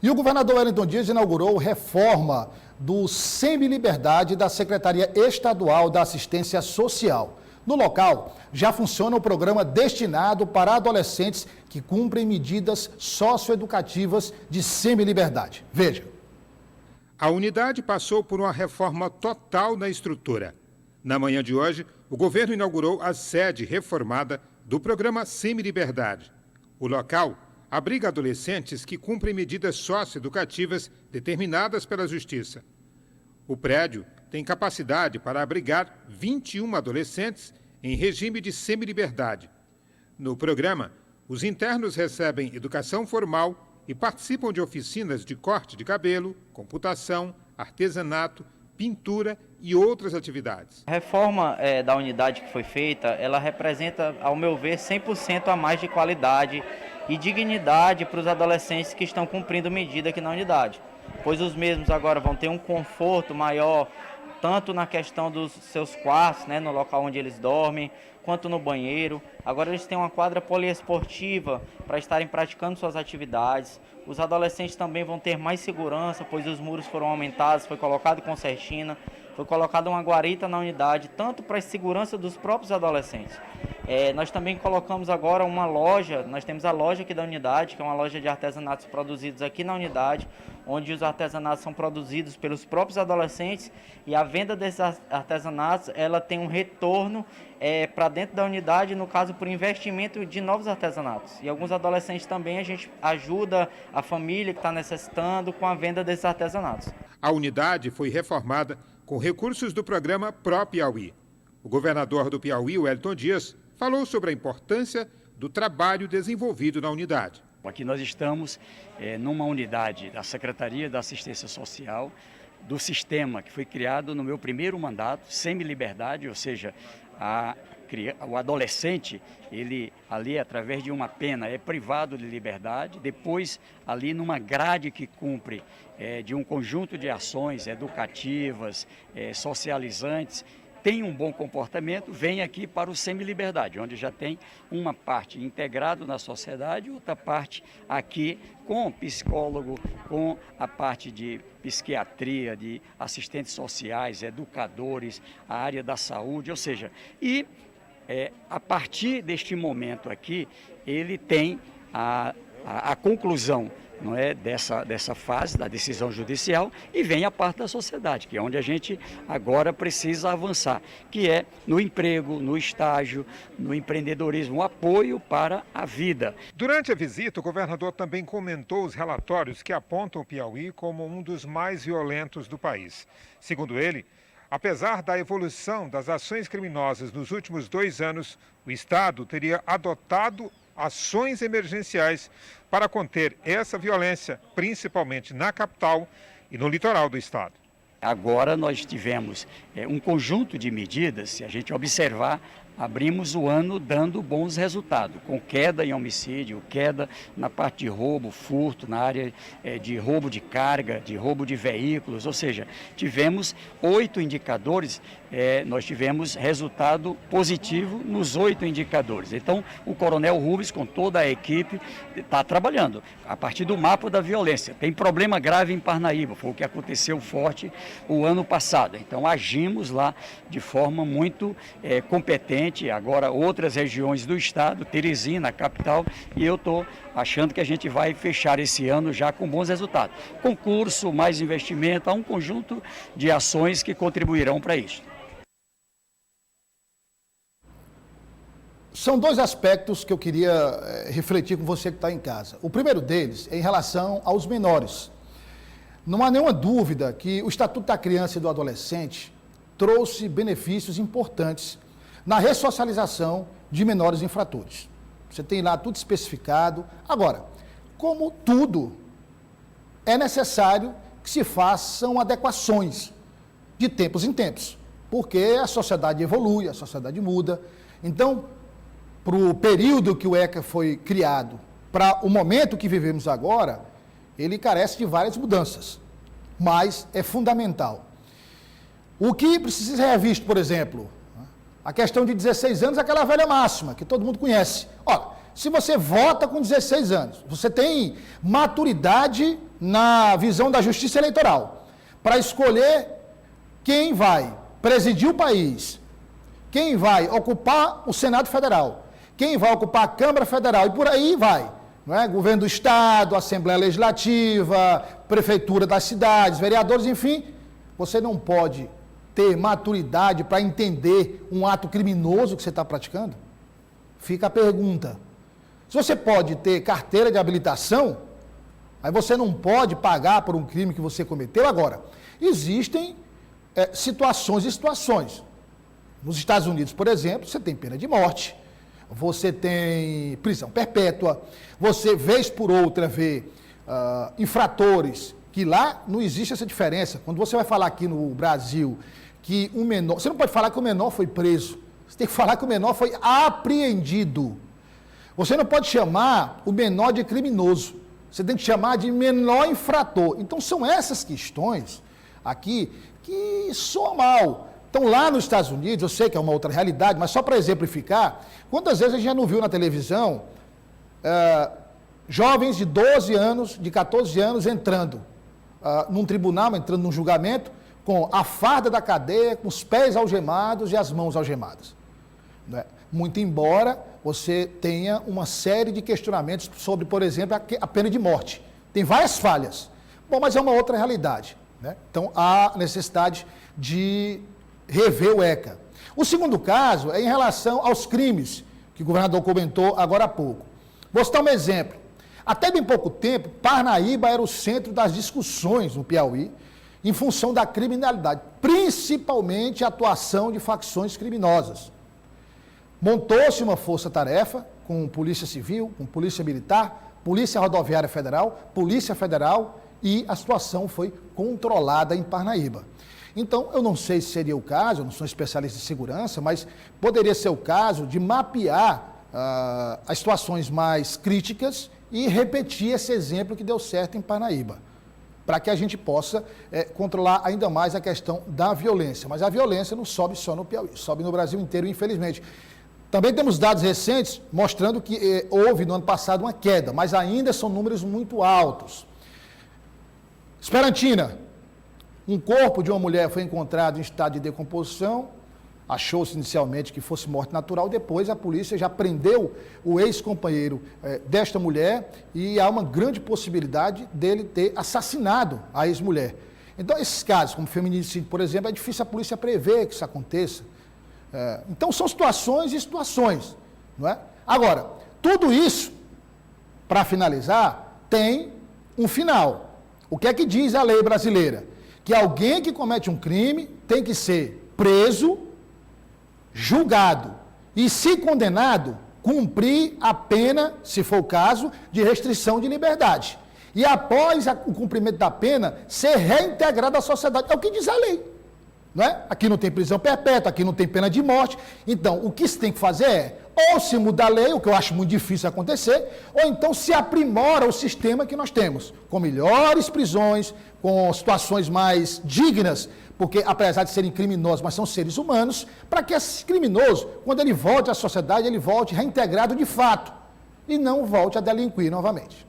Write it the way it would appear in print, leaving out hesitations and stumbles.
E o governador Wellington Dias inaugurou reforma do Semiliberdade da Secretaria Estadual da Assistência Social. No local, já funciona o programa destinado para adolescentes que cumprem medidas socioeducativas de semiliberdade. Veja. A unidade passou por uma reforma total na estrutura. Na manhã de hoje, o governo inaugurou a sede reformada do programa Semiliberdade. O local abriga adolescentes que cumprem medidas socioeducativas determinadas pela Justiça. O prédio tem capacidade para abrigar 21 adolescentes em regime de semiliberdade. No programa, os internos recebem educação formal e participam de oficinas de corte de cabelo, computação, artesanato, pintura e outras atividades. A reforma da unidade que foi feita, ela representa, ao meu ver, 100% a mais de qualidade e dignidade para os adolescentes que estão cumprindo medida aqui na unidade, pois os mesmos agora vão ter um conforto maior, tanto na questão dos seus quartos, no local onde eles dormem, quanto no banheiro. Agora eles têm uma quadra poliesportiva para estarem praticando suas atividades. Os adolescentes também vão ter mais segurança, pois os muros foram aumentados, foi colocado concertina, foi colocada uma guarita na unidade, tanto para a segurança dos próprios adolescentes. Nós também colocamos agora uma loja, nós temos a loja aqui da unidade, que é uma loja de artesanatos produzidos aqui na unidade, onde os artesanatos são produzidos pelos próprios adolescentes e a venda desses artesanatos, ela tem um retorno para dentro da unidade, no caso por investimento de novos artesanatos. E alguns adolescentes também a gente ajuda a família que está necessitando com a venda desses artesanatos. A unidade foi reformada com recursos do programa Pro Piauí. O governador do Piauí, Wellington Dias, falou sobre a importância do trabalho desenvolvido na unidade. Aqui nós estamos numa unidade da Secretaria da Assistência Social, do sistema que foi criado no meu primeiro mandato, Semiliberdade, ou seja, o adolescente, ele ali através de uma pena é privado de liberdade, depois ali numa grade que cumpre de um conjunto de ações educativas, socializantes, tem um bom comportamento, vem aqui para o Semiliberdade, onde já tem uma parte integrada na sociedade, outra parte aqui com psicólogo, com a parte de psiquiatria, de assistentes sociais, educadores, a área da saúde, ou seja, a partir deste momento aqui, ele tem a conclusão, não é, dessa fase da decisão judicial e vem a parte da sociedade, que é onde a gente agora precisa avançar, que é no emprego, no estágio, no empreendedorismo, o apoio para a vida. Durante a visita, o governador também comentou os relatórios que apontam o Piauí como um dos mais violentos do país. Segundo ele, apesar da evolução das ações criminosas nos últimos 2 anos, o Estado teria adotado ações emergenciais para conter essa violência, principalmente na capital e no litoral do estado. Agora nós tivemos um conjunto de medidas, se a gente observar, abrimos o ano dando bons resultados, com queda em homicídio, queda na parte de roubo, furto, na área de roubo de carga, de roubo de veículos, ou seja, tivemos 8 indicadores, nós tivemos resultado positivo nos 8 indicadores. Então, o Coronel Rubens, com toda a equipe, está trabalhando a partir do mapa da violência. Tem problema grave em Parnaíba, foi o que aconteceu forte o ano passado. Então, agimos lá de forma muito competente. Agora outras regiões do estado, Teresina, a capital, e eu estou achando que a gente vai fechar esse ano já com bons resultados. Concurso, mais investimento, há um conjunto de ações que contribuirão para isso. São 2 aspectos que eu queria refletir com você que está em casa. O primeiro deles é em relação aos menores. Não há nenhuma dúvida que o Estatuto da Criança e do Adolescente trouxe benefícios importantes na ressocialização de menores infratores. Você tem lá tudo especificado. Agora, como tudo, é necessário que se façam adequações de tempos em tempos, porque a sociedade evolui, a sociedade muda. Então, para o período que o ECA foi criado, para o momento que vivemos agora, ele carece de várias mudanças, mas é fundamental. O que precisa ser revisto, por exemplo, a questão de 16 anos, aquela velha máxima, que todo mundo conhece. Olha, se você vota com 16 anos, você tem maturidade na visão da Justiça Eleitoral, para escolher quem vai presidir o país, quem vai ocupar o Senado Federal, quem vai ocupar a Câmara Federal, e por aí vai. Não é? Governo do Estado, Assembleia Legislativa, Prefeitura das cidades, vereadores, enfim, você não pode ter maturidade para entender um ato criminoso que você está praticando? Fica a pergunta. Se você pode ter carteira de habilitação, aí você não pode pagar por um crime que você cometeu. Agora, existem situações e situações. Nos Estados Unidos, por exemplo, você tem pena de morte, você tem prisão perpétua, você, vez por outra, vê infratores, que lá não existe essa diferença. Quando você vai falar aqui no Brasil que um menor... Você não pode falar que o menor foi preso, você tem que falar que o menor foi apreendido. Você não pode chamar o menor de criminoso, você tem que chamar de menor infrator. Então, são essas questões aqui que soam mal. Então, lá nos Estados Unidos, eu sei que é uma outra realidade, mas só para exemplificar, quantas vezes a gente já não viu na televisão jovens de 12 anos, de 14 anos, entrando num tribunal, entrando num julgamento, com a farda da cadeia, com os pés algemados e as mãos algemadas. Não é? Muito embora você tenha uma série de questionamentos sobre, por exemplo, a pena de morte. Tem várias falhas. Bom, mas é uma outra realidade. Né? Então, há necessidade de rever o ECA. O segundo caso é em relação aos crimes, que o governador comentou agora há pouco. Vou citar um exemplo. Até bem pouco tempo, Parnaíba era o centro das discussões no Piauí, em função da criminalidade, principalmente a atuação de facções criminosas. Montou-se uma força-tarefa com Polícia Civil, com Polícia Militar, Polícia Rodoviária Federal, Polícia Federal, e a situação foi controlada em Parnaíba. Então, eu não sei se seria o caso, eu não sou especialista em segurança, mas poderia ser o caso de mapear as situações mais críticas e repetir esse exemplo que deu certo em Parnaíba, para que a gente possa controlar ainda mais a questão da violência. Mas a violência não sobe só no Piauí, sobe no Brasil inteiro, infelizmente. Também temos dados recentes mostrando que houve no ano passado uma queda, mas ainda são números muito altos. Esperantina, um corpo de uma mulher foi encontrado em estado de decomposição, achou-se inicialmente que fosse morte natural, depois a polícia já prendeu o ex-companheiro desta mulher e há uma grande possibilidade dele ter assassinado a ex-mulher. Então, esses casos, como feminicídio, por exemplo, é difícil a polícia prever que isso aconteça. Então, são situações e situações, não é? Agora, tudo isso, para finalizar, tem um final. O que é que diz a lei brasileira? Que alguém que comete um crime tem que ser preso, julgado e, se condenado, cumprir a pena, se for o caso, de restrição de liberdade. E após o cumprimento da pena, ser reintegrado à sociedade. É o que diz a lei. Não é? Aqui não tem prisão perpétua, aqui não tem pena de morte. Então, o que se tem que fazer é, ou se muda a lei, o que eu acho muito difícil acontecer, ou então se aprimora o sistema que nós temos, com melhores prisões, com situações mais dignas, porque apesar de serem criminosos, mas são seres humanos, para que esse criminoso, quando ele volte à sociedade, ele volte reintegrado de fato, e não volte a delinquir novamente.